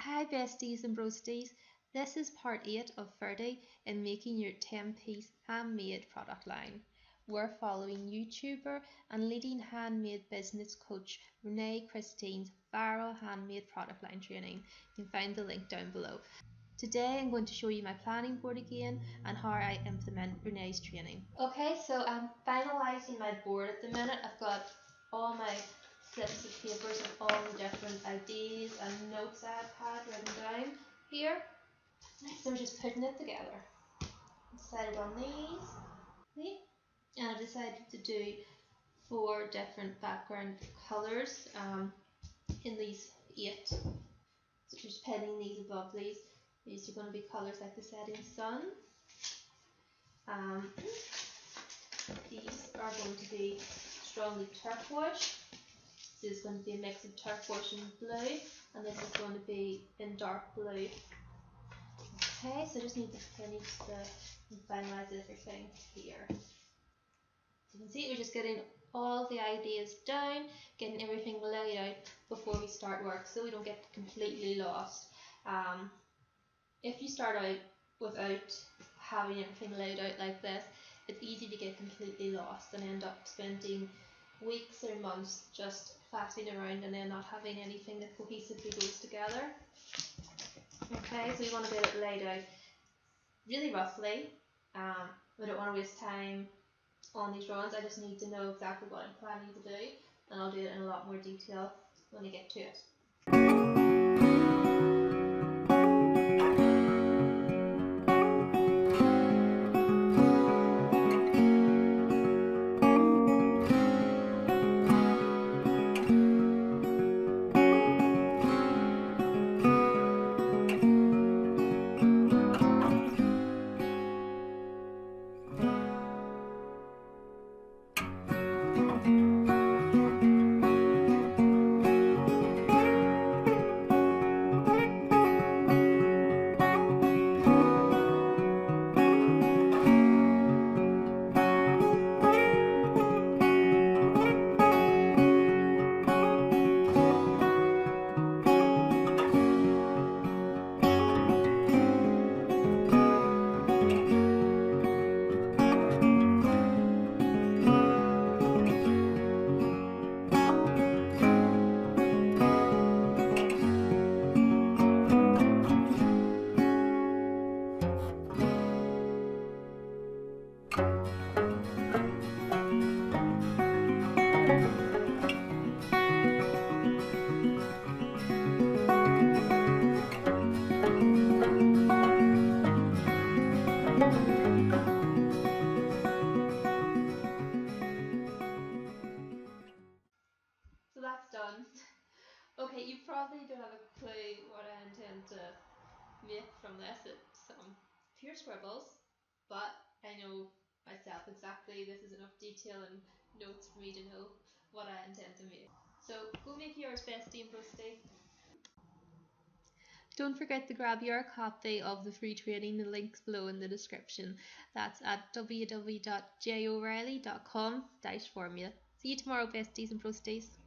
Hi besties and broasties, this is part 8 of 30 in making your 10-piece handmade product line. We're following YouTuber and leading handmade business coach Renae Christine's viral handmade product line training. You can find the link down below. Today I'm going to show you my planning board again and how I implement Renae's training. Okay, so I'm finalising my board at the minute. I've got all my slips of papers of all the different ideas and notes I've had written down here. So I'm just putting it together. Decided on these, and I've decided to do 4 different background colours in these 8. So just pinning these above these. These are going to be colours like the setting sun. These are going to be strongly turquoise. This is going to be a mix of turquoise and blue, and this is going to be in dark blue. Okay, so I just need to finish and finalise everything here. So you can see we're just getting all the ideas down, getting everything laid out before we start work so we don't get completely lost. If you start out without having everything laid out like this, it's easy to get completely lost and end up spending weeks or months just faffing around and then not having anything that cohesively goes together. Okay, so you want to get it laid out really roughly. We don't want to waste time on these drawings. I just need to know exactly what I'm planning to do, and I'll do it in a lot more detail when I get to it. So that's done. Okay, you probably don't have a clue what I intend to make from this. It's some pure scribbles, but I know myself exactly this is enough detail and notes for me to know what I intend to make. So go make yours, bestie and broastie. Don't forget to grab your copy of the free training, the link's below in the description. That's at www.joreilly.com/formula. See you tomorrow, besties and broasties.